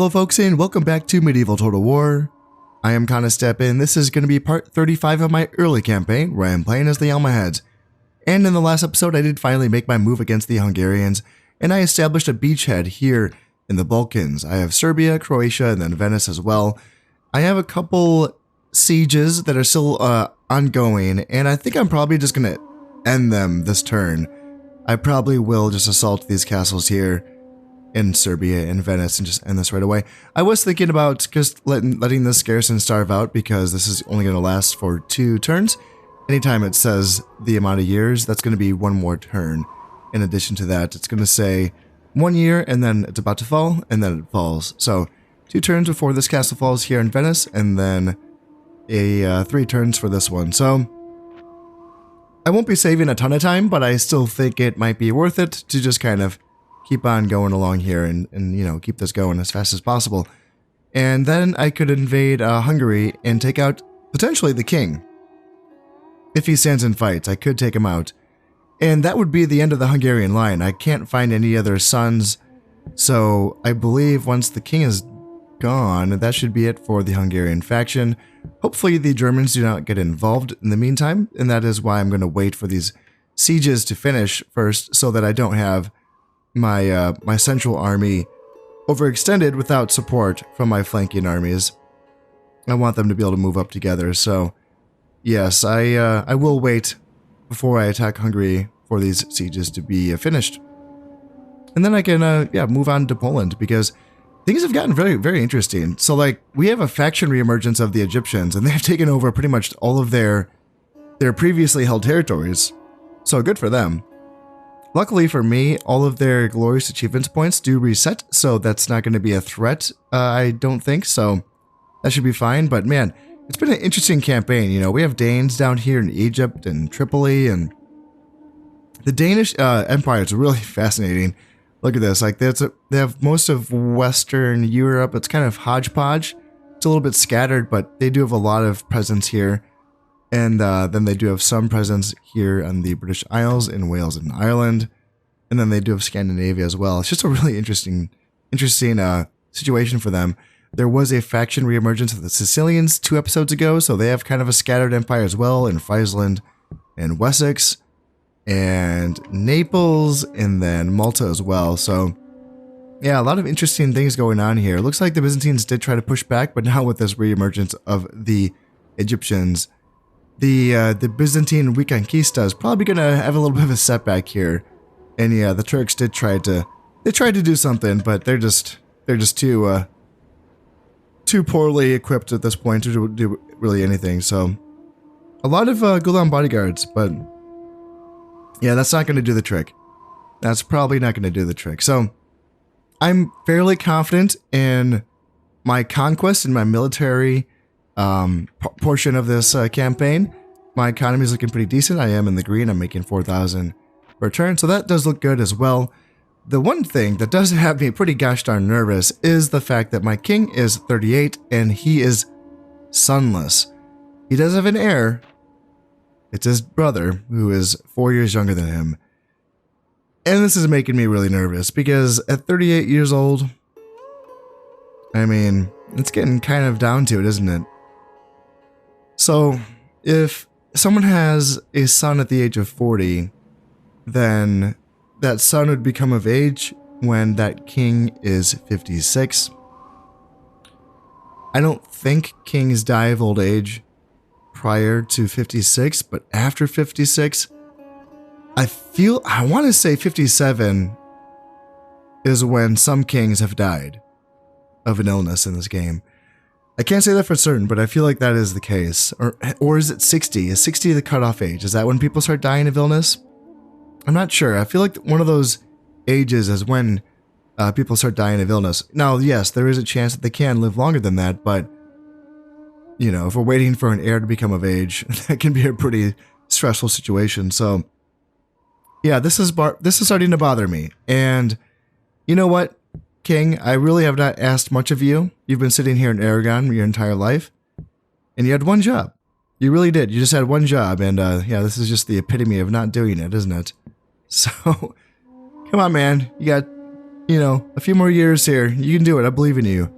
Hello folks and welcome back to Medieval Total War. I am Step and this is going to be part 35 of my early campaign where I am playing as the Almohads. And in the last episode I did finally make my move against the Hungarians and I established a beachhead here in the Balkans. I have Serbia, Croatia, and then Venice as well. I have a couple sieges that are still ongoing and I think I'm probably just going to end them this turn. I probably will just assault these castles here in Serbia and Venice and just end this right away. I was thinking about just letting this garrison starve out because this is only going to last for 2 turns. Anytime it says the amount of years, that's going to be 1 more turn. In addition to that, it's going to say 1 year and then it's about to fall and then it falls. So 2 turns before this castle falls here in Venice and then 3 turns for this one. So I won't be saving a ton of time, but I still think it might be worth it to just kind of keep on going along here and you know, keep this going as fast as possible. And then I could invade Hungary and take out potentially the king. If he stands and fights, I could take him out. And that would be the end of the Hungarian line. I can't find any other sons. So I believe once the king is gone, that should be it for the Hungarian faction. Hopefully the Germans do not get involved in the meantime. And that is why I'm going to wait for these sieges to finish first so that I don't have my central army overextended without support from my flanking armies. I want them to be able to move up together. So yes, I will wait before I attack Hungary for these sieges to be finished. And then I can move on to Poland because things have gotten very, very interesting. So like we have a faction reemergence of the Egyptians and they've taken over pretty much all of their previously held territories. So good for them. Luckily for me, all of their glorious achievements points do reset, so that's not going to be a threat, I don't think, so that should be fine. But man, it's been an interesting campaign. You know, we have Danes down here in Egypt and Tripoli, and the Danish Empire is really fascinating. Look at this, like they have most of Western Europe. It's kind of hodgepodge. It's a little bit scattered, but they do have a lot of presence here. And then they do have some presence here on the British Isles in Wales and Ireland. And then they do have Scandinavia as well. It's just a really interesting situation for them. There was a faction reemergence of the Sicilians 2 episodes ago, so they have kind of a scattered empire as well in Friesland and Wessex and Naples and then Malta as well. So yeah, a lot of interesting things going on here. It looks like the Byzantines did try to push back, but now with this reemergence of the Egyptians, the Byzantine Reconquista is probably going to have a little bit of a setback here. And yeah, the Turks did try to do something, but they're just too poorly equipped at this point to do really anything. So a lot of Gulam bodyguards, but yeah, that's not going to do the trick. That's probably not going to do the trick. So I'm fairly confident in my conquest and my military portion of this campaign. My economy is looking pretty decent. I am in the green. I'm making 4,000 per turn, so that does look good as well. The one thing that does have me pretty gosh darn nervous is the fact that my king is 38 and he is sonless. He does have an heir. It's his brother, who is 4 years younger than him. And this is making me really nervous because at 38 years old, I mean, it's getting kind of down to it, isn't it? So, if someone has a son at the age of 40, then that son would become of age when that king is 56. I don't think kings die of old age prior to 56, but after 56, I want to say 57 is when some kings have died of an illness in this game. I can't say that for certain, but I feel like that is the case. Or is it 60? Is 60 the cutoff age? Is that when people start dying of illness? I'm not sure. I feel like one of those ages is when people start dying of illness. Now, yes, there is a chance that they can live longer than that, but you know, if we're waiting for an heir to become of age, that can be a pretty stressful situation. So, yeah, this is starting to bother me. And you know what? King, I really have not asked much of you. You've been sitting here in Aragon your entire life, and you had one job. You really did. You just had one job, and yeah, this is just the epitome of not doing it, isn't it? So, come on, man. You got, you know, a few more years here. You can do it. I believe in you.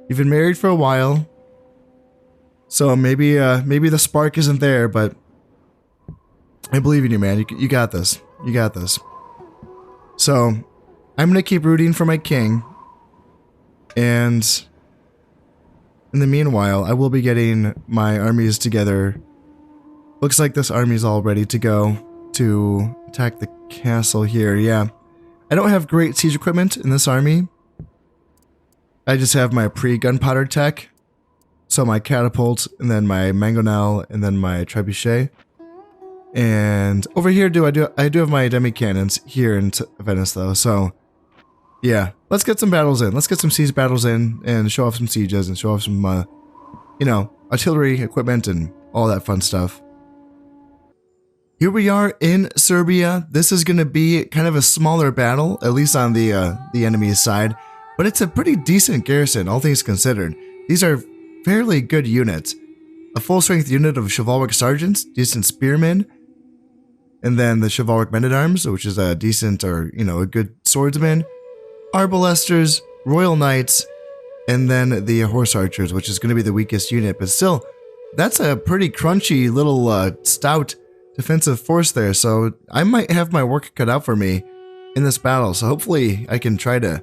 You've been married for a while. So maybe the spark isn't there, but I believe in you, man. You got this. You got this. So I'm going to keep rooting for my king. And in the meanwhile, I will be getting my armies together. Looks like this army's all ready to go to attack the castle here. Yeah. I don't have great siege equipment in this army. I just have my pre-gunpowder tech. So my catapult, and then my mangonel, and then my trebuchet. And over here, I do have my demi cannons here in Venice, though. So yeah, let's get some battles in. Let's get some siege battles in and show off some sieges and show off some, you know, artillery equipment and all that fun stuff. Here we are in Serbia. This is going to be kind of a smaller battle, at least on the enemy's side, but it's a pretty decent garrison, all things considered. These are fairly good units. A full-strength unit of chivalric sergeants, decent spearmen, and then the chivalric men-at-arms, which is a decent or, you know, a good swordsman, arbalesters, royal knights, and then the horse archers, which is going to be the weakest unit, but still, that's a pretty crunchy little stout defensive force there, so I might have my work cut out for me in this battle, so hopefully I can try to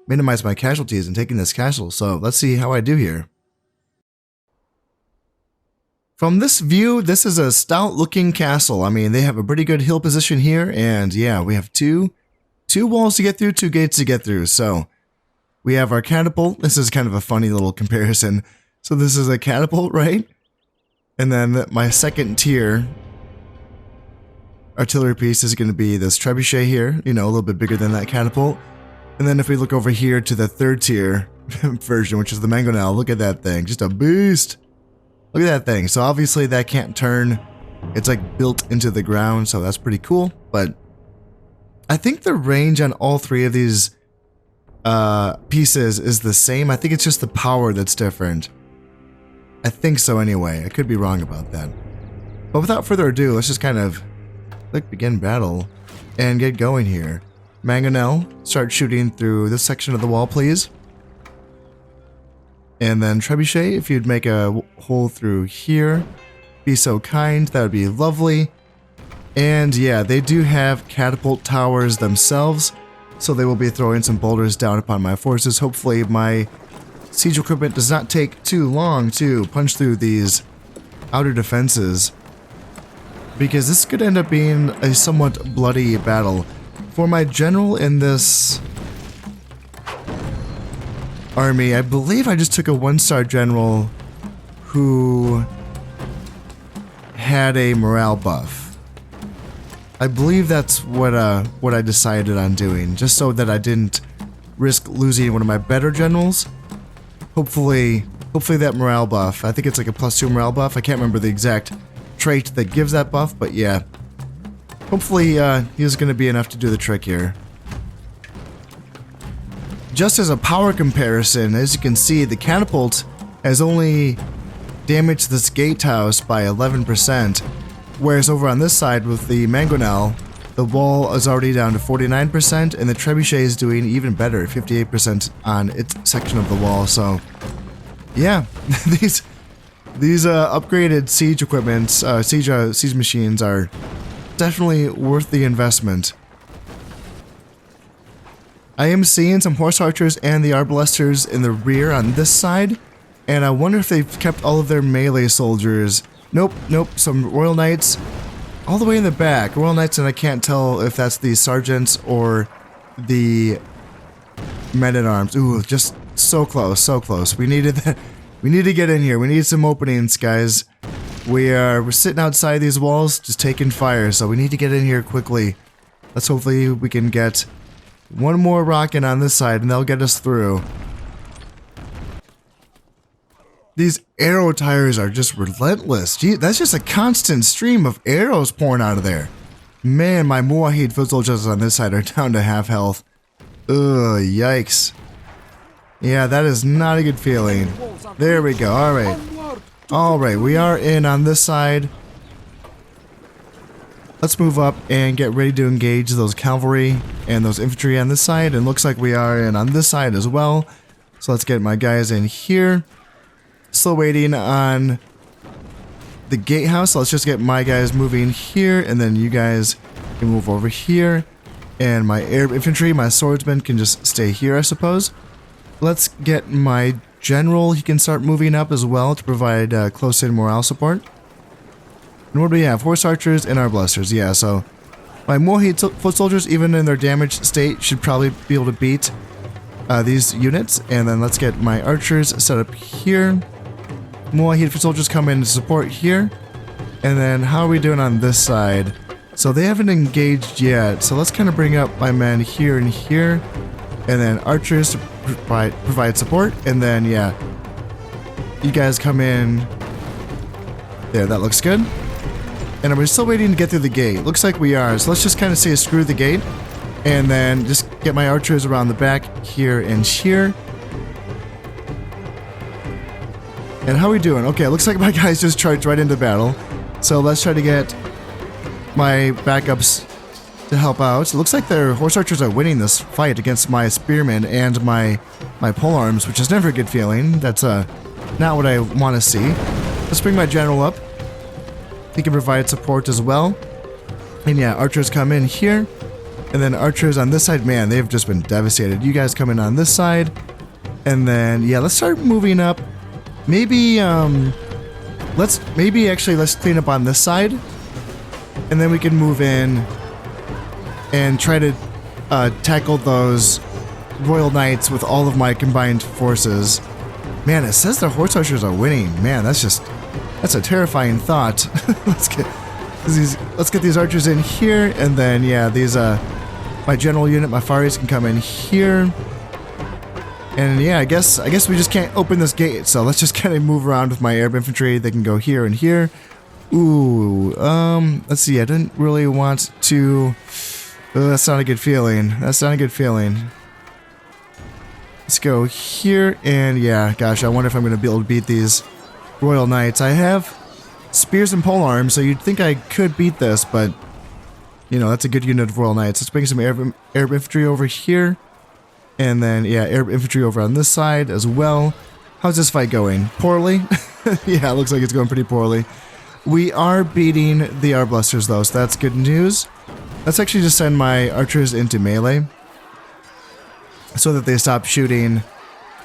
minimize my casualties in taking this castle, so let's see how I do here. From this view, this is a stout-looking castle. I mean, they have a pretty good hill position here, and yeah, we have two walls to get through, 2 gates to get through, so we have our catapult. This is kind of a funny little comparison. So this is a catapult, right? And then my second tier artillery piece is going to be this trebuchet here, you know, a little bit bigger than that catapult. And then if we look over here to the third tier version, which is the mangonel, look at that thing, just a beast. Look at that thing. So obviously that can't turn. It's like built into the ground, so that's pretty cool. But I think the range on all 3 of these pieces is the same. I think it's just the power that's different. I think so anyway. I could be wrong about that. But without further ado, let's just kind of click begin battle and get going here. Mangonel, start shooting through this section of the wall, please. And then trebuchet, if you'd make a hole through here, be so kind, that would be lovely. And yeah, they do have catapult towers themselves, so they will be throwing some boulders down upon my forces. Hopefully my siege equipment does not take too long to punch through these outer defenses, because this could end up being a somewhat bloody battle. For my general in this army, I believe I just took a 1-star general who had a morale buff. I believe that's what I decided on doing, just so that I didn't risk losing one of my better generals. Hopefully that morale buff, I think it's like a +2 morale buff. I can't remember the exact trait that gives that buff, but yeah. Hopefully he's going to be enough to do the trick here. Just as a power comparison, as you can see, the catapult has only damaged this gatehouse by 11%, whereas over on this side with the mangonel, the wall is already down to 49%, and the trebuchet is doing even better, 58% on its section of the wall. So yeah, these upgraded siege equipment, siege machines are definitely worth the investment. I am seeing some horse archers and the arbalesters in the rear on this side, and I wonder if they've kept all of their melee soldiers. Nope, some royal knights all the way in the back. Royal knights, and I can't tell if that's the sergeants or the men-at-arms. Ooh, just so close, so close. We needed that. We need to get in here. We need some openings, guys. We're sitting outside these walls, just taking fire, so we need to get in here quickly. Let's hopefully we can get one more rocket on this side, and they'll get us through. These arrow tires are just relentless. Gee, that's just a constant stream of arrows pouring out of there. Man, my Mujahid foot soldiers on this side are down to half health. Ugh, yikes. Yeah, that is not a good feeling. There we go, alright. Alright, we are in on this side. Let's move up and get ready to engage those cavalry and those infantry on this side. And looks like we are in on this side as well. So let's get my guys in here. Still waiting on the gatehouse. So let's just get my guys moving here, and then you guys can move over here. And my air infantry, my swordsmen can just stay here, I suppose. Let's get my general. He can start moving up as well to provide close-in morale support. And what do we have? Horse archers and our blasters. Yeah, so my Almohad foot soldiers, even in their damaged state, should probably be able to beat these units. And then let's get my archers set up here. Almohad foot soldiers come in to support here. And then how are we doing on this side? So they haven't engaged yet. So let's kind of bring up my men here and here. And then archers to provide support. And then, yeah, you guys come in. There, that looks good. And we're still waiting to get through the gate. Looks like we are. So let's just kind of say screw the gate. And then just get my archers around the back here and here. And how are we doing? Okay, it looks like my guys just charged right into battle. So let's try to get my backups to help out. It looks like their horse archers are winning this fight against my spearmen and my polearms, which is never a good feeling. That's not what I want to see. Let's bring my general up. He can provide support as well. And yeah, archers come in here. And then archers on this side, man, they've just been devastated. You guys come in on this side. And then, yeah, let's start moving up. Maybe, let's clean up on this side. And then we can move in and try to tackle those Royal Knights with all of my combined forces. Man, it says the horse archers are winning. Man, that's a terrifying thought. let's get these archers in here, and then yeah, these my general unit, my Faris can come in here. And yeah, I guess we just can't open this gate, so let's just kind of move around with my air infantry. They can go here and here. Ooh, let's see. I didn't really want to. That's not a good feeling. That's not a good feeling. Let's go here, and yeah, gosh, I wonder if I'm going to be able to beat these Royal Knights. I have spears and polearms, so you'd think I could beat this, but you know, that's a good unit of Royal Knights. Let's bring some air infantry over here, and then yeah, air infantry over on this side as well. How's this fight going? Poorly? Yeah, it looks like it's going pretty poorly. We are beating the Arblasters though, so that's good news. Let's actually just send my archers into melee so that they stop shooting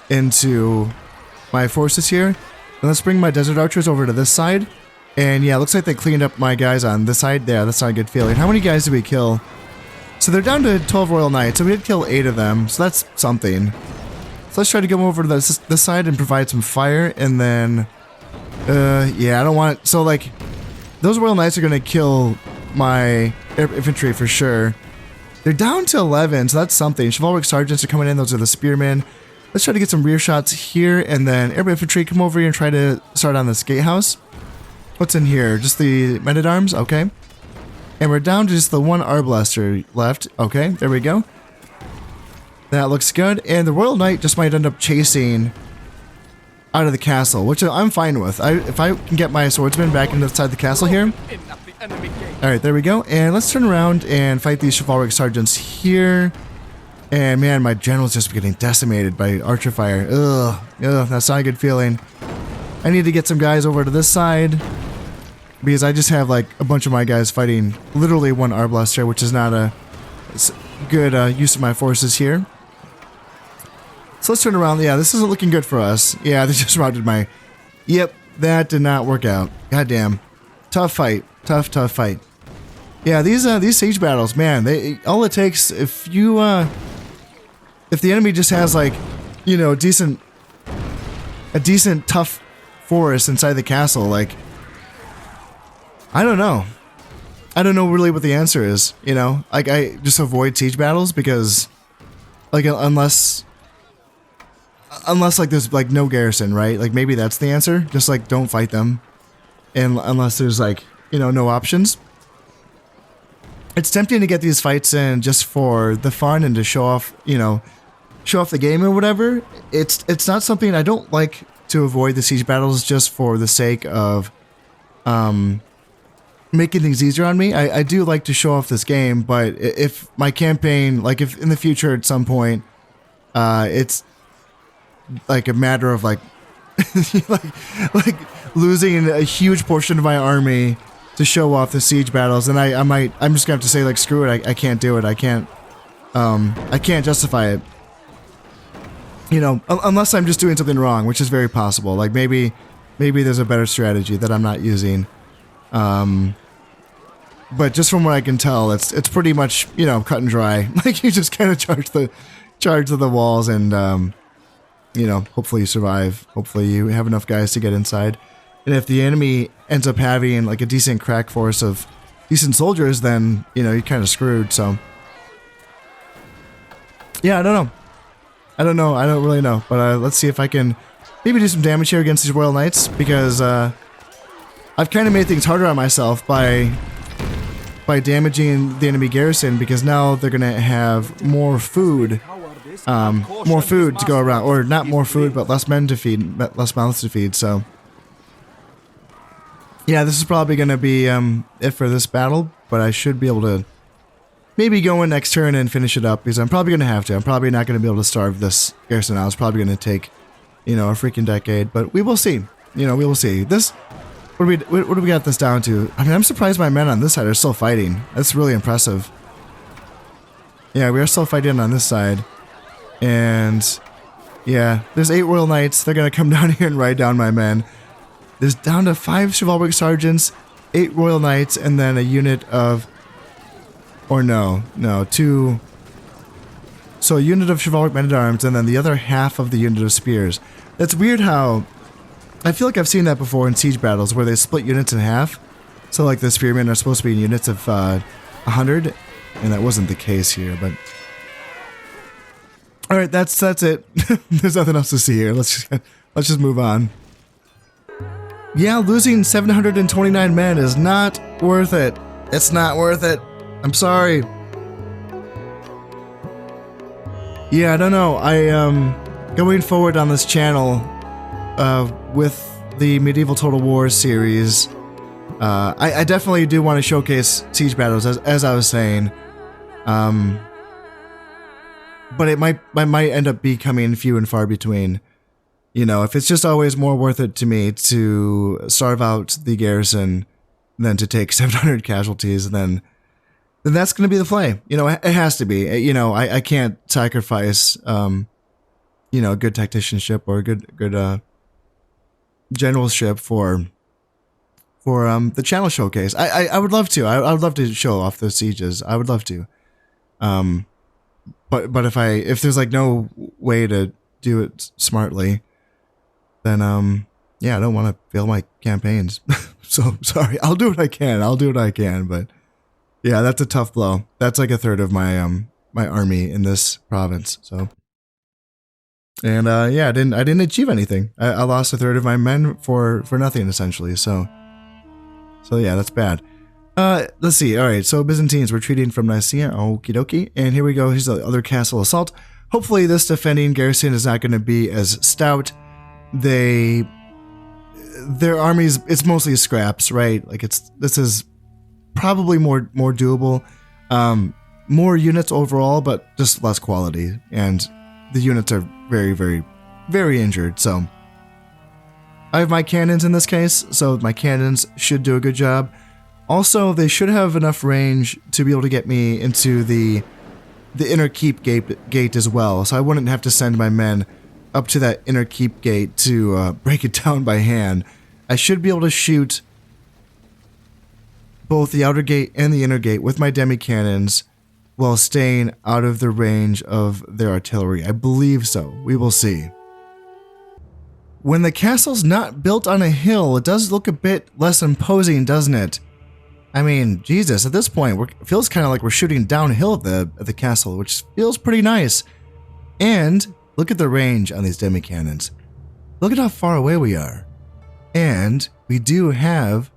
into my forces here. And let's bring my desert archers over to this side. And yeah, it looks like they cleaned up my guys on this side. Yeah, that's not a good feeling. How many guys did we kill? So they're down to 12 Royal Knights, so we did kill 8 of them, so that's something. So let's try to go over to this side and provide some fire, and then yeah, I don't want it. So like, those Royal Knights are gonna kill my air infantry for sure. They're down to 11, so that's something. Chivalric Sergeants are coming in, those are the spearmen. Let's try to get some rear shots here, and then air infantry come over here and try to start on this gatehouse. What's in here? Just the men-at-arms? Okay. And we're down to just the one Arblaster left. Okay, there we go. That looks good. And the Royal Knight just might end up chasing out of the castle, which I'm fine with. If I can get my swordsman back inside the castle here. Alright, there we go. And let's turn around and fight these chivalric sergeants here. And man, my general's just getting decimated by archer fire. Ugh, that's not a good feeling. I need to get some guys over to this side, because I just have like a bunch of my guys fighting literally one Arblaster, which is not a good use of my forces here. So let's turn around. Yeah, this isn't looking good for us. Yeah, they just routed my... Yep, that did not work out. Goddamn. Tough fight. Tough fight. Yeah, these siege battles, man, all it takes, if the enemy just has like, you know, a decent tough forest inside the castle, like, I don't know. I don't know really what the answer is, you know? Like, I just avoid siege battles because, like, unless like there's like no garrison, right? Like maybe that's the answer. Just like don't fight them, and unless there's like, you know, no options. It's tempting to get these fights in just for the fun and to show off, you know, show off the game or whatever. It's not something I don't like to avoid the siege battles just for the sake of making things easier on me. I do like to show off this game, but if my campaign, like if in the future at some point, it's like a matter of like, like losing a huge portion of my army to show off the siege battles, and I'm just gonna have to say like screw it, I can't do it, I can't justify it, you know, unless I'm just doing something wrong, which is very possible. Like maybe there's a better strategy that I'm not using, but just from what I can tell, it's pretty much, you know, cut and dry. Like you just kind of charge to the walls, and you know, hopefully you survive. Hopefully you have enough guys to get inside. And if the enemy ends up having like a decent crack force of decent soldiers, then, you know, you're kind of screwed. So yeah, I don't know. I don't really know. But let's see if I can maybe do some damage here against these Royal Knights, because I've kind of made things harder on myself by damaging the enemy garrison, because now they're gonna have more food to go around, or not more food, but less men to feed, less mouths to feed. So yeah, this is probably gonna be it for this battle, but I should be able to maybe go in next turn and finish it up, because I'm probably gonna have to. I'm probably not gonna be able to starve this garrison out. It's probably gonna take, you know, a freaking decade, but we will see. You know, we will see. This, what do we got this down to? I mean, I'm surprised my men on this side are still fighting. That's really impressive. Yeah, we are still fighting on this side. And yeah, there's 8 Royal Knights. They're going to come down here and ride down my men. There's down to 5 Chivalric Sergeants, 8 Royal Knights, and then a unit of, or no, 2. So a unit of Chivalric Men-at-Arms, and then the other half of the unit of Spears. That's weird how, I feel like I've seen that before in siege battles, where they split units in half. So like the Spearmen are supposed to be in units of 100, and that wasn't the case here, but... Alright, that's it. There's nothing else to see here. Let's just move on. Yeah, losing 729 men is not worth it. It's not worth it. I'm sorry. Yeah, I don't know. Going forward on this channel, with the Medieval Total War series, I definitely do want to showcase siege battles, as I was saying. But it might end up becoming few and far between. You know, if it's just always more worth it to me to starve out the garrison than to take 700 casualties, then that's going to be the play. You know, it has to be. You know, I can't sacrifice, you know, good tacticianship or good generalship for the channel showcase. I would love to. I would love to show off those sieges. I would love to. But if there's like no way to do it smartly, then yeah, I don't want to fail my campaigns. So sorry. I'll do what I can. But yeah, that's a tough blow. That's like a third of my my army in this province. So, and yeah, I didn't achieve anything. I lost a third of my men for nothing essentially. So yeah, that's bad. Let's see. All right, so Byzantines retreating from Nicaea. Okie dokie. And here we go. Here's the other castle assault. Hopefully this defending garrison is not going to be as stout. Their armies, it's mostly scraps, right? Like this is probably more doable. More units overall, but just less quality. And the units are very, very, very injured. So I have my cannons in this case, so my cannons should do a good job. Also, they should have enough range to be able to get me into the inner keep gate as well, so I wouldn't have to send my men up to that inner keep gate to break it down by hand. I should be able to shoot both the outer gate and the inner gate with my demi-cannons while staying out of the range of their artillery. I believe so. We will see. When the castle's not built on a hill, it does look a bit less imposing, doesn't it? I mean, Jesus, at this point, it feels kind of like we're shooting downhill at the castle, which feels pretty nice. And look at the range on these demi-cannons. Look at how far away we are. And we do have...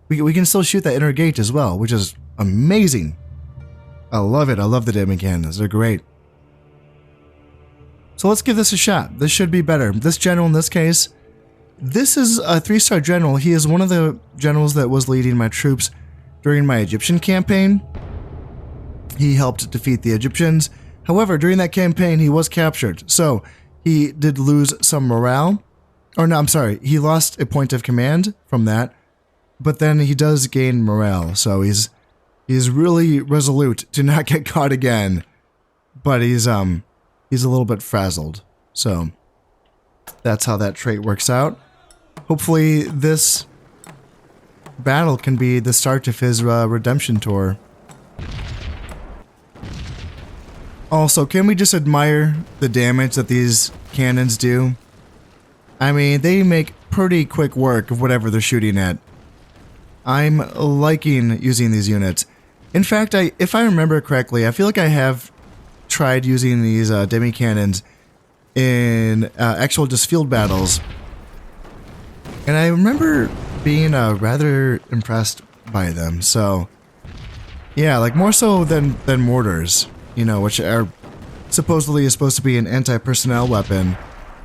We can still shoot that inner gate as well, which is amazing. I love it. I love the demi-cannons. They're great. So let's give this a shot. This should be better. This general in this case, this is a 3-star general. He is one of the generals that was leading my troops during my Egyptian campaign. He helped defeat the Egyptians. However, during that campaign, he was captured. So he did lose some morale. Or no, I'm sorry, he lost a point of command from that, but then he does gain morale, so he's really resolute to not get caught again. But he's a little bit frazzled. So that's how that trait works out. Hopefully this battle can be the start of his redemption tour. Also, can we just admire the damage that these cannons do? I mean, they make pretty quick work of whatever they're shooting at. I'm liking using these units. In fact, if I remember correctly, I feel like I have tried using these demi cannons in actual just field battles, and I remember being rather impressed by them. So yeah, like more so than mortars, you know, which are supposedly supposed to be an anti-personnel weapon.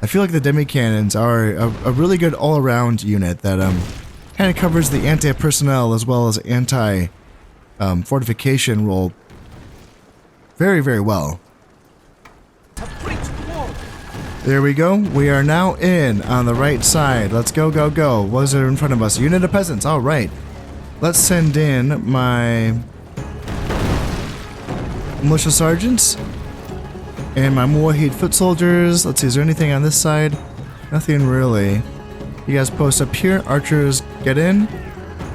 I feel like the demi cannons are a really good all-around unit that kind of covers the anti-personnel as well as anti fortification role very, very well. There we go. We are now in on the right side. Let's go, go, go. What is there in front of us? Unit of peasants. All right. Let's send in my militia sergeants and my Moahid foot soldiers. Let's see, is there anything on this side? Nothing really. You guys post up here. Archers, get in.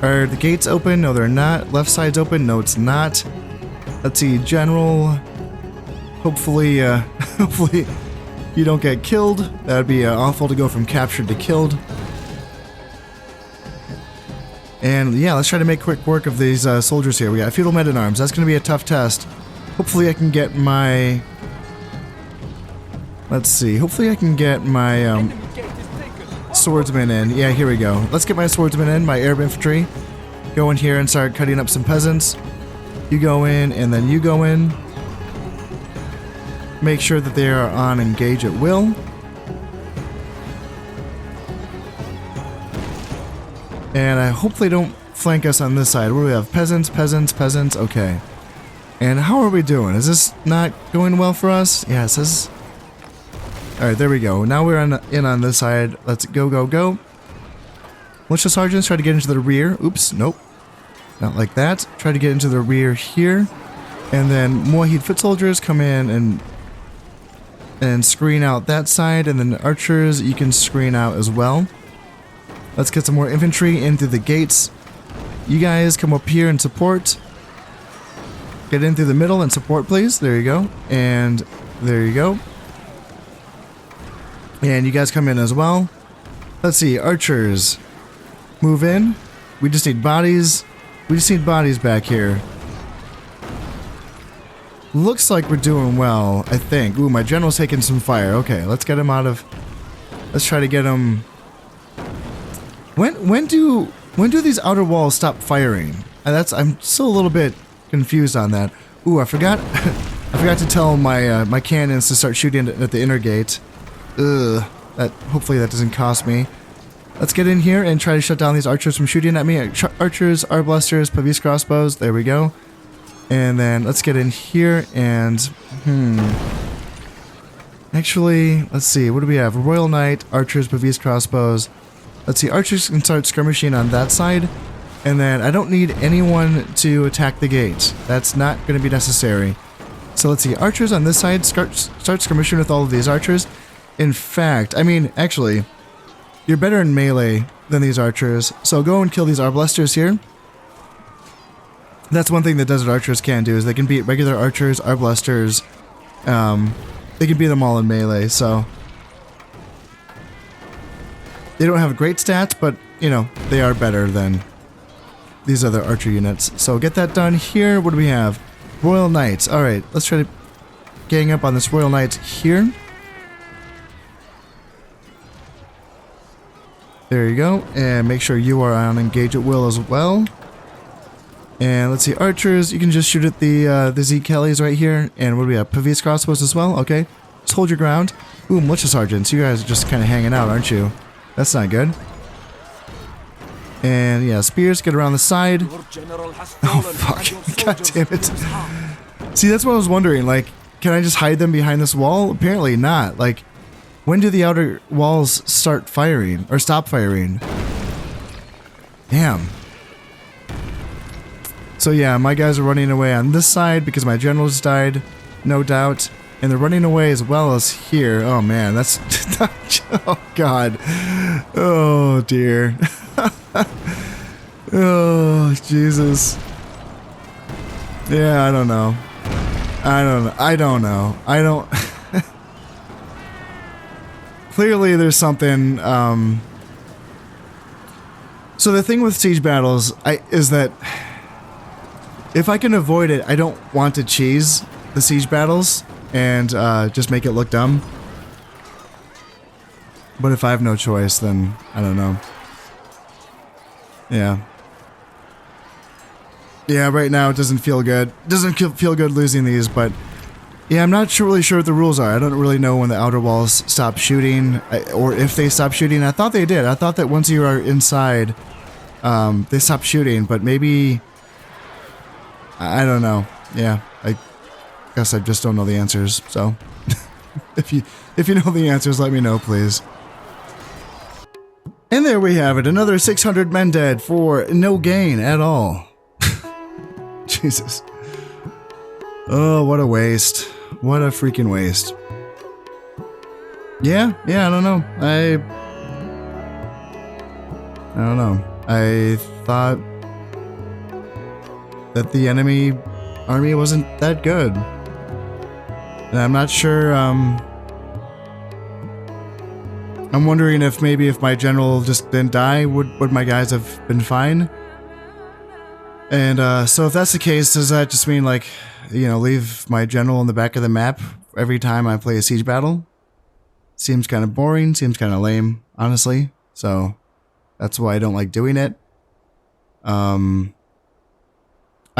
Are the gates open? No, they're not. Left side's open? No, it's not. Let's see, general. Hopefully, hopefully you don't get killed. That would be awful to go from captured to killed. And yeah, let's try to make quick work of these soldiers here. We got feudal men at arms. That's going to be a tough test. Hopefully I can get my... Let's see. Hopefully I can get my swordsman in. Yeah, here we go. Let's get my swordsman in, my Arab infantry. Go in here and start cutting up some peasants. You go in, and then you go in. Make sure that they are on engage at will. And I hopefully don't flank us on this side. What do we have? Peasants, peasants, peasants. Okay. And how are we doing? Is this not going well for us? Yeah, it says... Alright, there we go. Now we're in on this side. Let's go, go, go. Militia sergeants try to get into the rear. Oops, nope. Not like that. Try to get into the rear here. And then Moahid foot soldiers come in and screen out that side. And then archers, you can screen out as well. Let's get some more infantry in through the gates. You guys come up here and support. Get in through the middle and support, please. There you go. And there you go. And you guys come in as well. Let's see, archers. Move in. We just need bodies. We just need bodies back here. Looks like we're doing well, I think. Ooh, my general's taking some fire. Okay, let's get him out of... Let's try to get him... When do these outer walls stop firing? I'm still a little bit confused on that. Ooh, I forgot I forgot to tell my my cannons to start shooting at the inner gate. Ugh, hopefully that doesn't cost me. Let's get in here and try to shut down these archers from shooting at me. Archers, arbalesters, pavis crossbows. There we go. And then let's get in here and actually, let's see. What do we have? Royal Knight, archers, pavis crossbows. Let's see. Archers can start skirmishing on that side. And then I don't need anyone to attack the gate. That's not going to be necessary. So let's see. Archers on this side start skirmishing with all of these archers. In fact, I mean, actually, you're better in melee than these archers. So go and kill these arbalesters here. That's one thing that desert archers can do, is they can beat regular archers, arbalesters. They can beat them all in melee, so... They don't have great stats, but, you know, they are better than these other archer units. So get that done here. What do we have? Royal Knights. Alright, let's try to gang up on this Royal Knight here. There you go. And make sure you are on engage at will as well. And let's see, archers, you can just shoot at the Z Kellys right here. And what do we have? Pavis crossbows as well? Okay. Just hold your ground. Ooh, militia sergeants. You guys are just kind of hanging out, aren't you? That's not good. And yeah, spears, get around the side. Oh, fuck. God damn it. See, that's what I was wondering. Like, can I just hide them behind this wall? Apparently not. Like, When do the outer walls start firing or stop firing? Damn. So yeah, my guys are running away on this side because my general just died, no doubt. And they're running away as well as here. Oh man, that's... oh god. Oh dear. Oh, Jesus. Yeah, I don't know. I don't know. Clearly there's something, So the thing with siege battles is that if I can avoid it, I don't want to cheese the siege battles and just make it look dumb. But if I have no choice, then I don't know. Yeah. Yeah, right now it doesn't feel good. Doesn't feel good losing these, but yeah, I'm not really sure what the rules are. I don't really know when the outer walls stop shooting, or if they stop shooting. I thought they did. I thought that once you are inside, they stop shooting, but maybe... I don't know. Yeah, I guess I just don't know the answers, so... if you know the answers, let me know, please. And there we have it, another 600 men dead for no gain at all. Jesus. Oh, what a waste. What a freaking waste. Yeah, I don't know. I don't know. I thought that the enemy army wasn't that good. And I'm not sure, I'm wondering if maybe if my general just didn't die, would my guys have been fine? And so if that's the case, does that just mean, like, you know, leave my general in the back of the map every time I play a siege battle? Seems kind of boring, seems kind of lame, honestly. So that's why I don't like doing it. I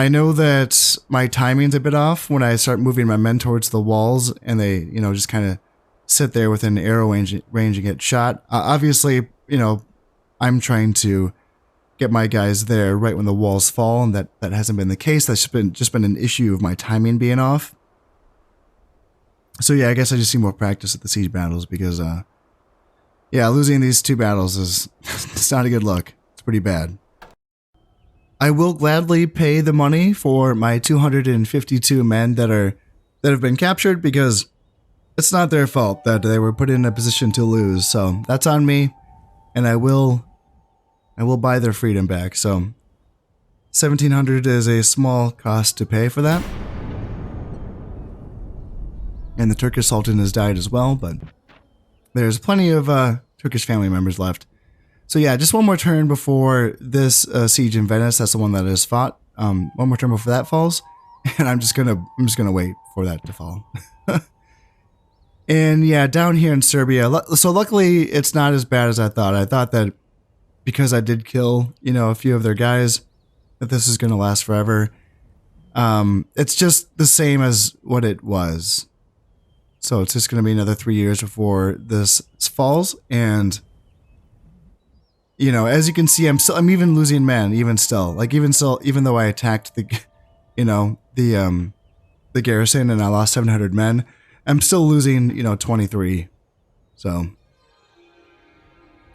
know that my timing's a bit off when I start moving my men towards the walls and they, you know, just kind of sit there within arrow range and get shot. Obviously, you know, I'm trying to get my guys there right when the walls fall, and that hasn't been the case. That's just been an issue of my timing being off. So yeah, I guess I just need more practice at the siege battles because, yeah, losing these two battles is it's not a good look. It's pretty bad. I will gladly pay the money for my 252 men that have been captured because it's not their fault that they were put in a position to lose. So that's on me, and I will buy their freedom back. So 1,700 is a small cost to pay for that. And the Turkish Sultan has died as well, but there's plenty of Turkish family members left. So yeah, just one more turn before this siege in Venice. That's the one that is fought. One more turn before that falls, and I'm just gonna wait for that to fall. And yeah, down here in Serbia. So luckily, it's not as bad as I thought. I thought that because I did kill, you know, a few of their guys, that this is gonna last forever. It's just the same as what it was. So it's just gonna be another 3 years before this falls, and you know, as you can see, I'm even losing men, even though I attacked the, you know, the garrison and I lost 700 men, I'm still losing, you know, 23. So,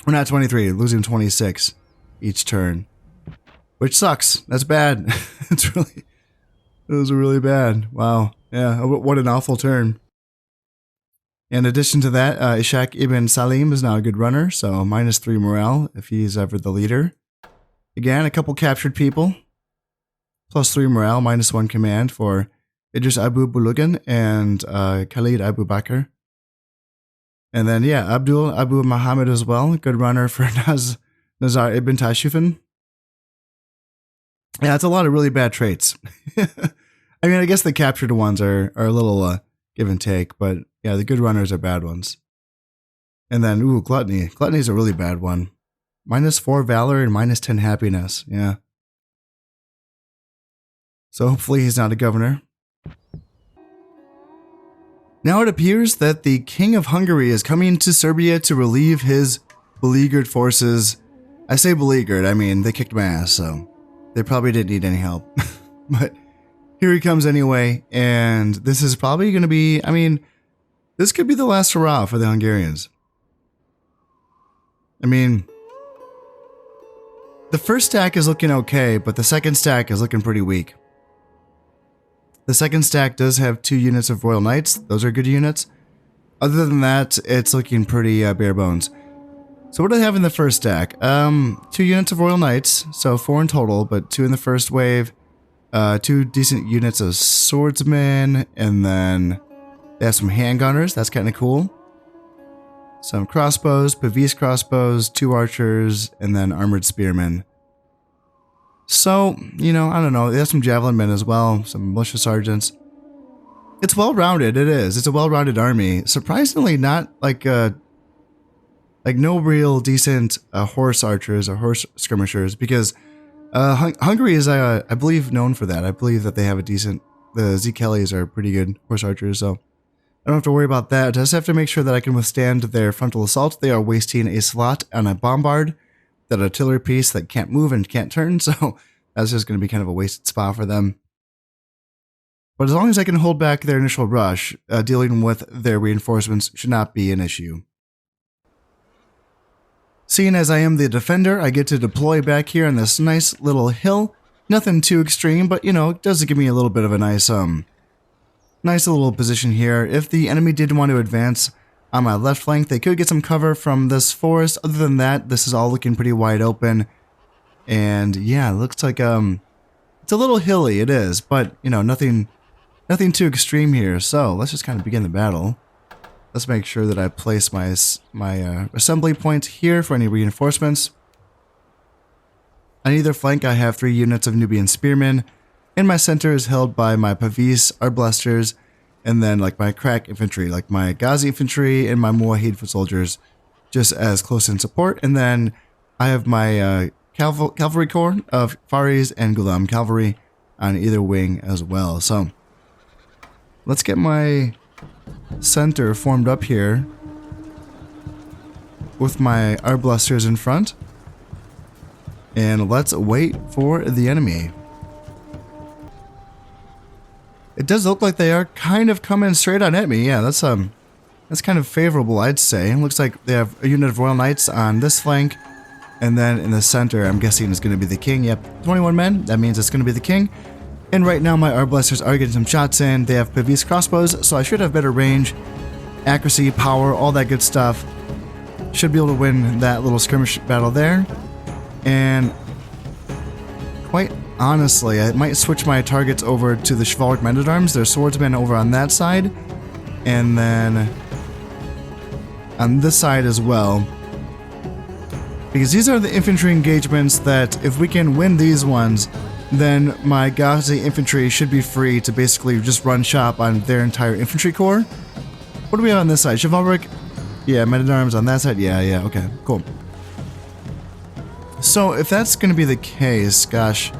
we're not 23, losing 26 each turn, which sucks. That's bad. It was really bad. Wow. Yeah. What an awful turn. In addition to that, Ishaq ibn Salim is now a good runner, so -3 morale if he's ever the leader. Again, a couple captured people. +3 morale, -1 command for Idris Abu Bulugan and Khalid Abu Bakr. And then, yeah, Abdul Abu Muhammad as well. Good runner for Nazar ibn Tashufan. Yeah, it's a lot of really bad traits. I mean, I guess the captured ones are a little give and take, but yeah, the good runners are bad ones. And then, ooh, Gluttony. Gluttony's a really bad one. -4 Valor and -10 Happiness. Yeah. So hopefully he's not a governor. Now it appears that the King of Hungary is coming to Serbia to relieve his beleaguered forces. I say beleaguered, I mean, they kicked my ass, so they probably didn't need any help. But here he comes anyway, and this is probably going to be, I mean, This could be the last hurrah for the Hungarians. I mean, the first stack is looking okay, but the second stack is looking pretty weak. The second stack does have 2 units of Royal Knights. Those are good units. Other than that, it's looking pretty bare bones. So what do they have in the first stack? 2 units of Royal Knights, so 4 in total, but 2 in the first wave. 2 decent units of swordsmen, and then they have some handgunners. That's kind of cool. Some crossbows, Pavis crossbows, 2 archers, and then armored spearmen. So, you know, I don't know. They have some javelin men as well, some militia sergeants. It's well-rounded, it is. It's a well-rounded army. Surprisingly, not like no real decent horse archers or horse skirmishers, because Hungary is, I believe, known for that. I believe that they have a decent... The Z-Kellys are pretty good horse archers, so I don't have to worry about that. I just have to make sure that I can withstand their frontal assault. They are wasting a slot on a bombard, that artillery piece that can't move and can't turn, so that's just going to be kind of a wasted spot for them. But as long as I can hold back their initial rush, dealing with their reinforcements should not be an issue. Seeing as I am the defender, I get to deploy back here on this nice little hill. Nothing too extreme, but you know, it does give me a little bit of a nice little position here. If the enemy did want to advance on my left flank, they could get some cover from this forest. Other than that, this is all looking pretty wide open. And yeah, it looks like it's a little hilly, it is, but you know, nothing too extreme here. So let's just kind of begin the battle. Let's make sure that I place my assembly point here for any reinforcements. On either flank, I have 3 units of Nubian spearmen, and my center is held by my Pavis arbalesters, and then like my crack infantry, like my Ghazi infantry and my Muwahid foot soldiers, just as close in support. And then I have my cavalry corps of Faris and Ghulam cavalry on either wing as well. So let's get my center formed up here with my arbalesters in front, and let's wait for the enemy. It does look like they are kind of coming straight on at me. Yeah, that's kind of favorable, I'd say. It looks like they have a unit of Royal Knights on this flank, and then in the center, I'm guessing it's going to be the king. Yep, 21 men. That means it's going to be the king. And right now, my arbalesters are getting some shots in. They have Pavis crossbows, so I should have better range, accuracy, power, all that good stuff. Should be able to win that little skirmish battle there. And quite honestly, I might switch my targets over to the chivalric men-at-arms. There's swordsmen over on that side, and then on this side as well. Because these are the infantry engagements that, if we can win these ones, then my Ghazi infantry should be free to basically just run shop on their entire infantry corps. What do we have on this side? Chivalric? Yeah, men-at-arms on that side? Yeah, okay, cool. So, if that's going to be the case, gosh,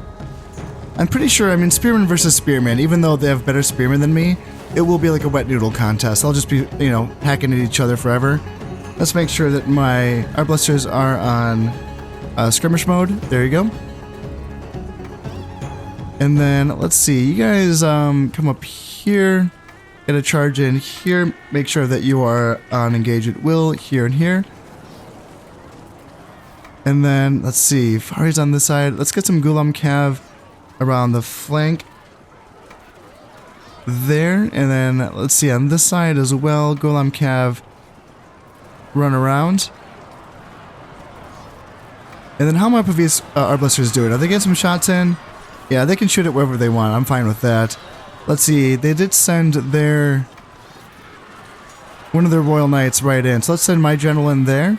I'm pretty sure, I mean, spearman versus spearman, even though they have better spearmen than me, it will be like a wet noodle contest. They'll just be, you know, hacking at each other forever. Let's make sure that my arbalesters are on skirmish mode. There you go. And then, let's see, you guys come up here, get a charge in here, make sure that you are on engage at will here and here. And then, let's see, Fari's on this side. Let's get some Ghulam Cav around the flank there. And then, let's see, on this side as well, Ghulam Cav run around. And then how my Pavis arbalesters doing? Are they getting some shots in? Yeah, they can shoot it wherever they want. I'm fine with that. Let's see, they did send one of their Royal Knights right in. So let's send my general in there.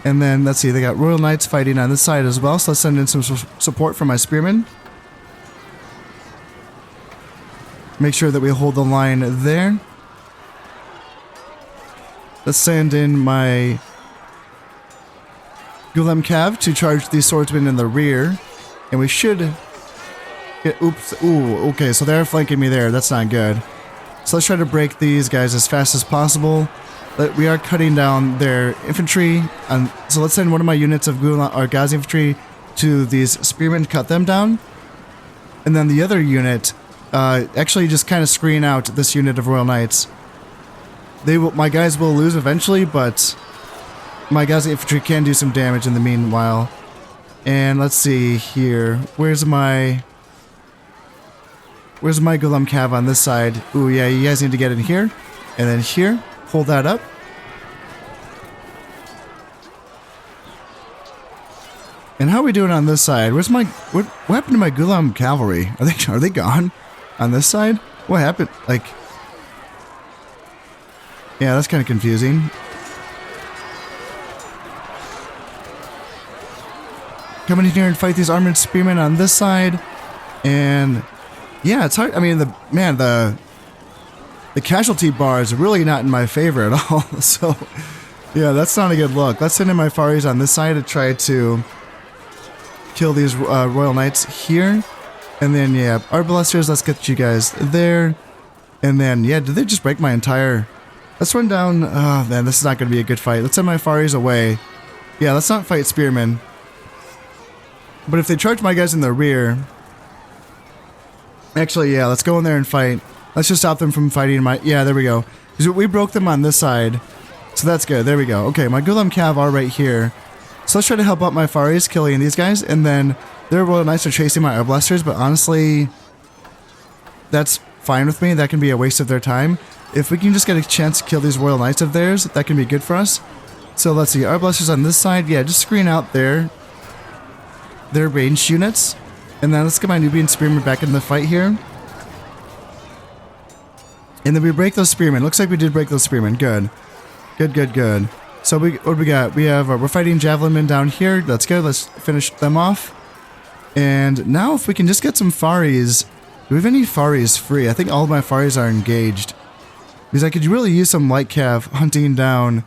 And then, let's see, they got Royal Knights fighting on this side as well, so let's send in some support from my spearmen. Make sure that we hold the line there. Let's send in my Ghulam Cav to charge these swordsmen in the rear. And we should get, oops, ooh, okay, so they're flanking me there, that's not good. So let's try to break these guys as fast as possible. But we are cutting down their infantry, so let's send one of my units of Ghazi infantry to these spearmen to cut them down. And then the other unit, actually just kind of screen out this unit of Royal Knights. my guys will lose eventually, but my guys' infantry can do some damage in the meanwhile. And let's see here. Where's my Golem Cav on this side? Ooh, yeah, you guys need to get in here. And then here. Hold that up. And how are we doing on this side? Where's my... What happened to my Golem Cavalry? Are they gone? On this side? What happened? Like... Yeah, that's kind of confusing. Coming in here and fight these armored spearmen on this side. And... Yeah, it's hard. I mean, the casualty bar is really not in my favor at all. So, yeah, that's not a good look. Let's send in my Faris on this side to try to kill these Royal Knights here. And then, yeah, Arbalesters, let's get you guys there. And then, yeah, did they just break my entire... Let's run down... Oh, man, this is not going to be a good fight. Let's send my Faris away. Yeah, let's not fight Spearmen. But if they charge my guys in the rear... Actually, yeah, let's go in there and fight. Let's just stop them from fighting my... Yeah, there we go. Because we broke them on this side. So that's good. There we go. Okay, my Golem Cav are right here. So let's try to help out my Faris killing these guys. And then their Royal Knights are chasing my Arbalesters. But honestly, that's fine with me. That can be a waste of their time. If we can just get a chance to kill these Royal Knights of theirs, that can be good for us. So let's see. Arbalesters on this side. Yeah, just screen out their ranged units. And then let's get my Nubian Spearmen back in the fight here. And then we break those Spearmen. Looks like we did break those Spearmen. Good. Good, good, good. So what do we got? We have, we're fighting Javelin Men down here. That's good. Let's finish them off. And now if we can just get some Faris. Do we have any Faris free? I think all of my Faris are engaged. Because I could really use some Light Cav hunting down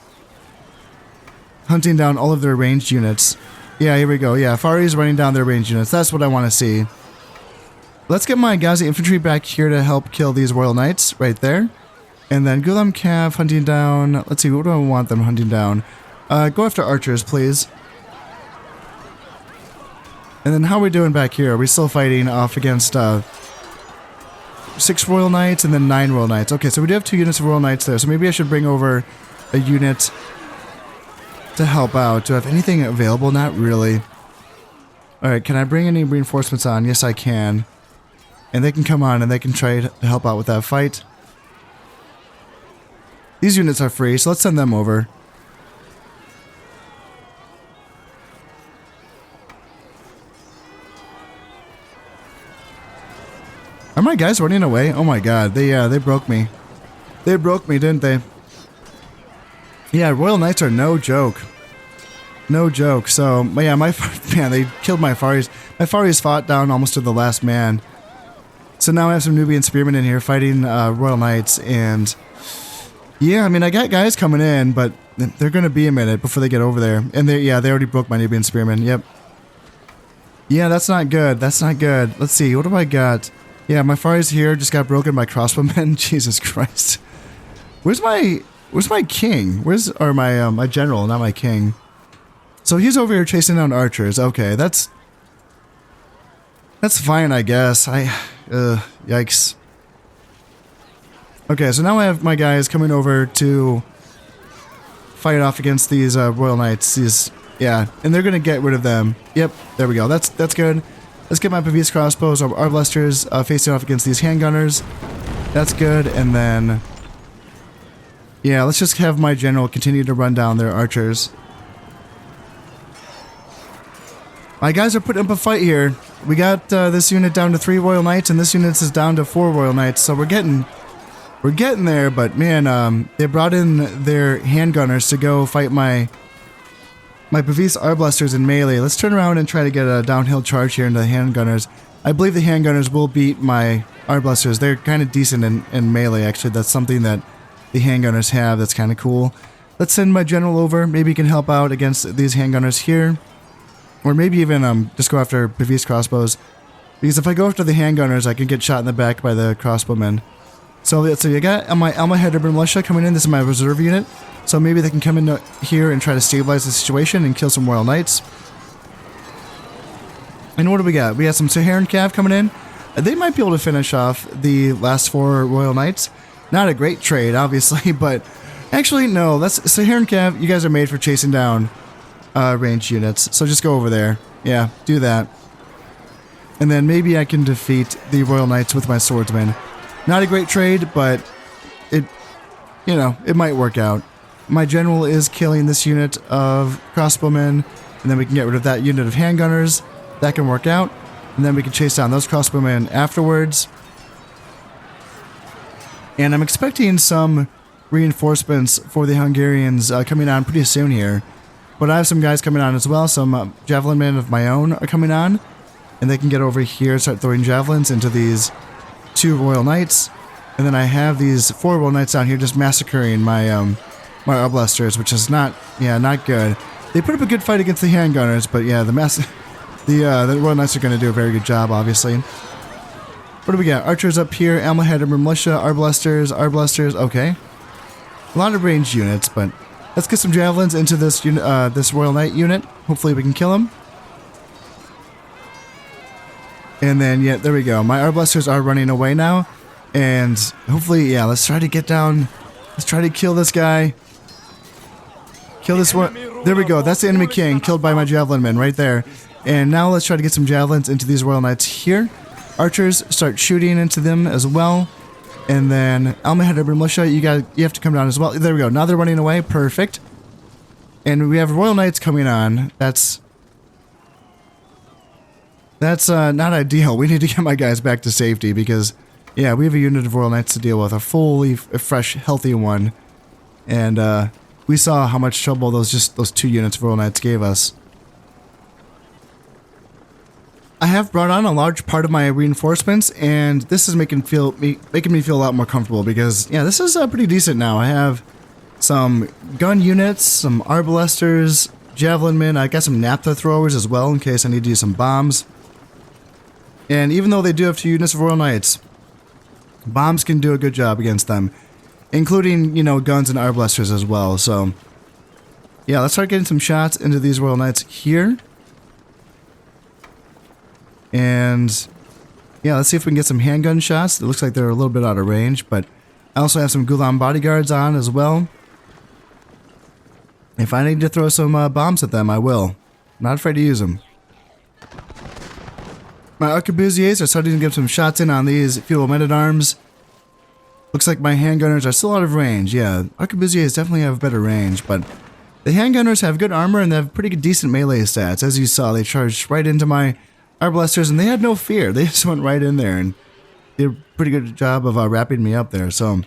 all of their ranged units. Yeah, here we go. Yeah, Faris running down their ranged units. That's what I want to see. Let's get my Ghazi infantry back here to help kill these Royal Knights right there. And then Golem Cav hunting down. Let's see, what do I want them hunting down? Go after archers, please. And then how are we doing back here? Are we still fighting off against 6 Royal Knights and then 9 Royal Knights? Okay, so we do have 2 units of Royal Knights there. So maybe I should bring over a unit to help out. Do I have anything available? Not really. Alright, can I bring any reinforcements on? Yes, I can. And they can come on and they can try to help out with that fight. These units are free, so let's send them over. Are my guys running away? Oh my god, they broke me. They broke me, didn't they? Yeah, Royal Knights are no joke. No joke. So, yeah, man, they killed my Faris. My Faris fought down almost to the last man. So now I have some Nubian Spearmen in here fighting Royal Knights, and yeah, I mean, I got guys coming in, but they're going to be a minute before they get over there. And they already broke my Nubian Spearmen. Yep. Yeah, that's not good. That's not good. Let's see. What do I got? Yeah, my Faris here just got broken by crossbowmen. Jesus Christ. Where's my king? Or my general, not my king. So he's over here chasing down archers. Okay, that's fine, I guess. Yikes. Okay, so now I have my guys coming over to fight off against these Royal Knights. Yeah, and they're gonna get rid of them. Yep, there we go. That's good. Let's get my Pavis crossbows or Arbalesters facing off against these handgunners. That's good, and then yeah, let's just have my general continue to run down their archers. My guys are putting up a fight here. We got this unit down to 3 Royal Knights, and this unit is down to 4 Royal Knights. So we're getting there. But man, they brought in their handgunners to go fight my Pavis Arbalesters in melee. Let's turn around and try to get a downhill charge here into the handgunners. I believe the handgunners will beat my Arbalesters. They're kind of decent in melee. Actually, that's something that the handgunners have. That's kind of cool. Let's send my general over. Maybe he can help out against these handgunners here. Or maybe even just go after Pavis crossbows. Because if I go after the handgunners, I can get shot in the back by the crossbowmen. So you got my Almohad Urban Militia coming in. This is my reserve unit. So maybe they can come in here and try to stabilize the situation and kill some Royal Knights. And what do we got? We got some Saharan Cav coming in. They might be able to finish off the last 4 Royal Knights. Not a great trade, obviously, but Actually, no. That's Sahara and Cav. You guys are made for chasing down ranged units. So just go over there. Yeah, do that. And then maybe I can defeat the Royal Knights with my swordsman. Not a great trade, but it, you know, it might work out. My general is killing this unit of crossbowmen, and then we can get rid of that unit of handgunners. That can work out. And then we can chase down those crossbowmen afterwards. And I'm expecting some reinforcements for the Hungarians coming on pretty soon here. But I have some guys coming on as well. Some javelin men of my own are coming on. And they can get over here and start throwing javelins into these 2 Royal Knights. And then I have these 4 Royal Knights down here just massacring my my Arbalesters, which is not good. They put up a good fight against the handgunners, but yeah, the Royal Knights are going to do a very good job, obviously. What do we got? Archers up here, Almohad Urban Militia, Arbalesters, okay. A lot of ranged units, but let's get some javelins into this this Royal Knight unit. Hopefully we can kill him. And then, yeah, there we go. My Arbalesters are running away now. And hopefully, yeah, let's try to get down. Let's try to kill this guy. Kill this one. There we go. That's the enemy king, killed by my javelin men right there. And now let's try to get some javelins into these Royal Knights here. Archers, start shooting into them as well. And then Almohad Urban Militia, you have to come down as well. There we go. Now they're running away. Perfect. And we have Royal Knights coming on. That's not ideal. We need to get my guys back to safety because, yeah, we have a unit of Royal Knights to deal with, a fully fresh, healthy one, and we saw how much trouble those 2 units of Royal Knights gave us. I have brought on a large part of my reinforcements, and this is making me feel a lot more comfortable because, yeah, this is pretty decent now. I have some gun units, some Arbalesters, javelin men. I got some naphtha throwers as well in case I need to use some bombs. And even though they do have 2 units of Royal Knights, bombs can do a good job against them, including, you know, guns and Arbalesters as well. So, yeah, let's start getting some shots into these Royal Knights here. And, yeah, let's see if we can get some handgun shots. It looks like they're a little bit out of range, but I also have some Gulam bodyguards on as well. If I need to throw some bombs at them, I will. I'm not afraid to use them. My arquebusiers are starting to get some shots in on these feudal men-at-arms. Looks like my handgunners are still out of range. Yeah, arquebusiers definitely have better range, but the handgunners have good armor and they have pretty decent melee stats. As you saw, they charged right into my Arbalesters and they had no fear. They just went right in there and did a pretty good job of wrapping me up there. So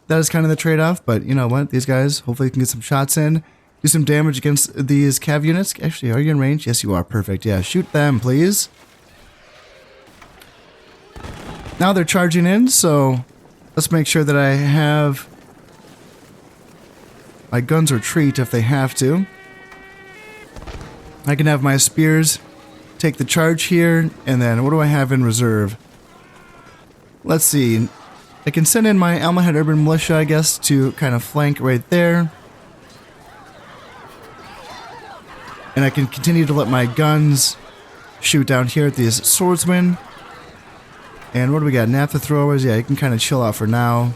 that is kind of the trade-off, but you know what? These guys hopefully can get some shots in, do some damage against these cav units. Actually, are you in range? Yes, you are. Perfect. Yeah, shoot them, please. Now they're charging in, so let's make sure that I have my guns retreat if they have to. I can have my spears take the charge here, and then what do I have in reserve? Let's see. I can send in my Almohad Urban Militia, I guess, to kind of flank right there. And I can continue to let my guns shoot down here at these swordsmen. And what do we got? Naphtha throwers? Yeah, you can kind of chill out for now.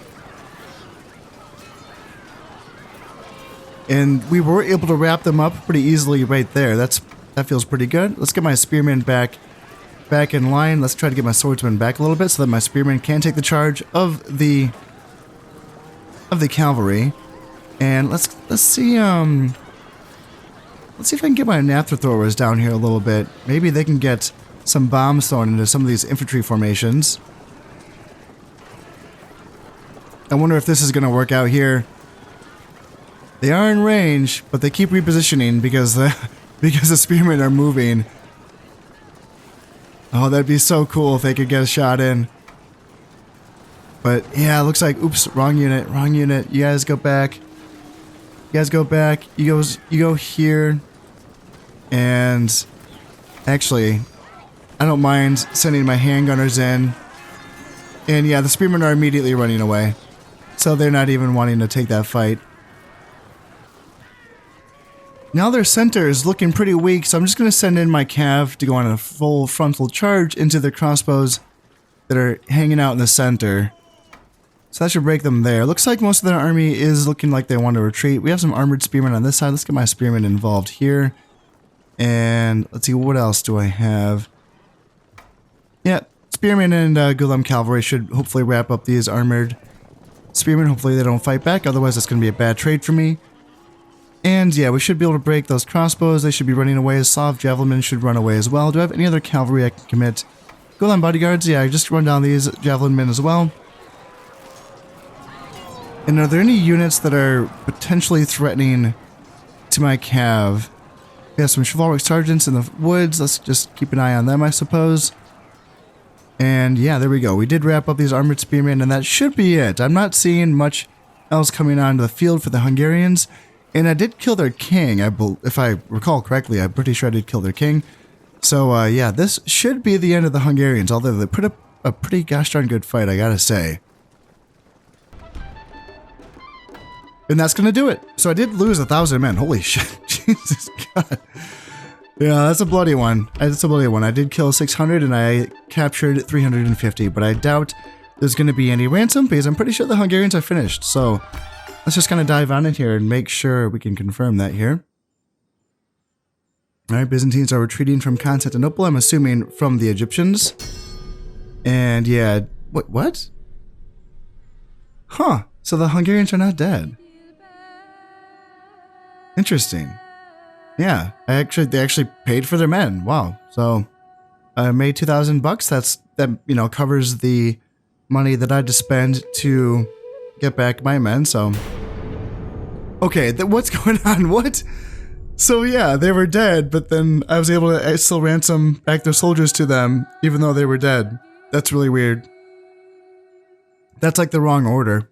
And we were able to wrap them up pretty easily right there. That feels pretty good. Let's get my spearmen back in line. Let's try to get my swordsmen back a little bit so that my spearmen can take the charge of the cavalry. And let's see if I can get my naphtha throwers down here a little bit. Maybe they can get some bombs thrown into some of these infantry formations. I wonder if this is going to work out here. They are in range, but they keep repositioning because the spearmen are moving. Oh, that'd be so cool if they could get a shot in. But yeah, it looks like, oops, wrong unit. You guys go back. You go here. And actually, I don't mind sending my handgunners in. And yeah, the spearmen are immediately running away. So they're not even wanting to take that fight. Now their center is looking pretty weak, so I'm just going to send in my cav to go on a full frontal charge into the crossbows that are hanging out in the center. So that should break them there. Looks like most of their army is looking like they want to retreat. We have some armored spearmen on this side. Let's get my spearmen involved here. And let's see, what else do I have? Yeah, spearmen and Golem cavalry should hopefully wrap up these armored spearmen. Hopefully they don't fight back, otherwise that's going to be a bad trade for me. And yeah, we should be able to break those crossbows. They should be running away. Soft javelinmen should run away as well. Do I have any other cavalry I can commit? Golem bodyguards, yeah, just run down these javelin men as well. And are there any units that are potentially threatening to my cav? We have some chivalric sergeants in the woods. Let's just keep an eye on them, I suppose. And yeah, there we go. We did wrap up these armored spearmen, and that should be it. I'm not seeing much else coming onto the field for the Hungarians. And I did kill their king. If I recall correctly, I'm pretty sure I did kill their king. So yeah, this should be the end of the Hungarians, although they put up a pretty gosh darn good fight, I gotta say. And that's gonna do it. So I did lose 1,000 men. Holy shit. Jesus God. Yeah, that's a bloody one. That's a bloody one. I did kill 600 and I captured 350, but I doubt there's gonna be any ransom because I'm pretty sure the Hungarians are finished. So let's just kind of dive on in here and make sure we can confirm that here. Alright, Byzantines are retreating from Constantinople, I'm assuming from the Egyptians. And yeah, what? Huh, so the Hungarians are not dead. Interesting. Yeah, they actually paid for their men. Wow. So I made $2,000. That covers the money that I had to spend to get back my men. So okay, what's going on? What? So yeah, they were dead, but then I was able to still ransom back their soldiers to them, even though they were dead. That's really weird. That's like the wrong order.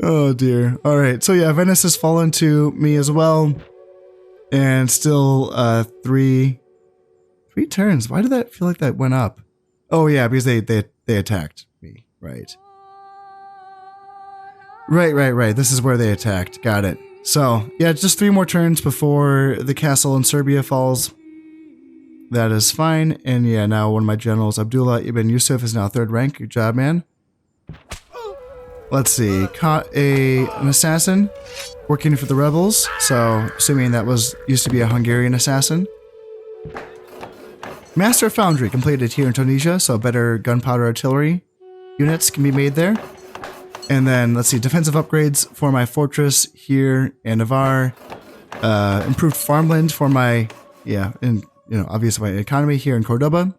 Oh dear. All right. So yeah, Venice has fallen to me as well, and still three turns. Why did that feel like that went up? Oh yeah, because they attacked me. Right. Right. This is where they attacked. Got it. So, yeah, just 3 more turns before the castle in Serbia falls. That is fine. And yeah, now one of my generals, Abdullah ibn Yusuf, is now 3rd rank. Good job, man. Let's see. Caught an assassin working for the rebels. So, assuming that used to be a Hungarian assassin. Master Foundry completed here in Tunisia. So, better gunpowder artillery units can be made there. And then, let's see, defensive upgrades for my fortress here in Navarre. Improved farmland for my, obviously my economy here in Cordoba.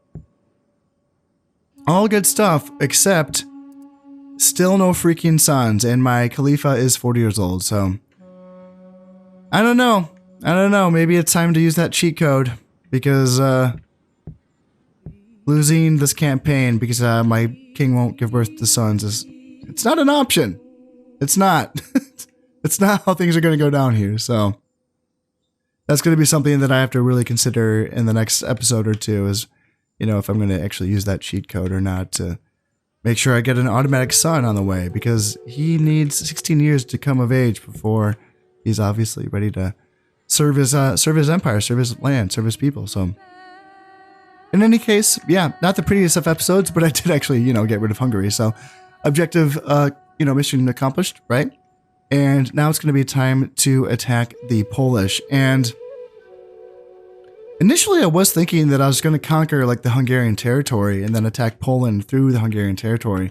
All good stuff, except still no freaking sons, and my Khalifa is 40 years old, so I don't know, maybe it's time to use that cheat code, because losing this campaign because my king won't give birth to sons it's not an option. It's not. It's not how things are going to go down here, so that's going to be something that I have to really consider in the next episode or two, is, if I'm going to actually use that cheat code or not, to make sure I get an automatic son on the way, because he needs 16 years to come of age before he's obviously ready to serve his empire, serve his land, serve his people. So in any case, yeah, not the prettiest of episodes, but I did actually, get rid of Hungary. So objective, mission accomplished, right? And now it's going to be time to attack the Polish. And initially I was thinking that I was going to conquer like the Hungarian territory and then attack Poland through the Hungarian territory.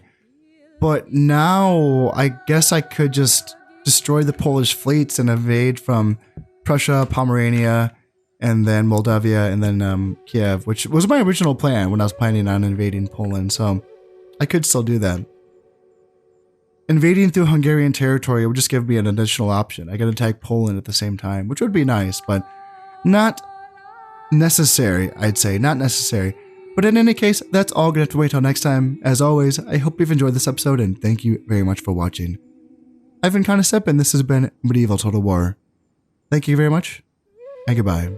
But now I guess I could just destroy the Polish fleets and invade from Prussia, Pomerania, and then Moldavia, and then Kiev, which was my original plan when I was planning on invading Poland. So I could still do that. Invading through Hungarian territory would just give me an additional option. I could attack Poland at the same time, which would be nice, but not necessary, I'd say. Not necessary. But in any case, that's all. Gonna have to wait till next time. As always, I hope you've enjoyed this episode, and thank you very much for watching. I've been Constep, and this has been Medieval Total War. Thank you very much, and goodbye.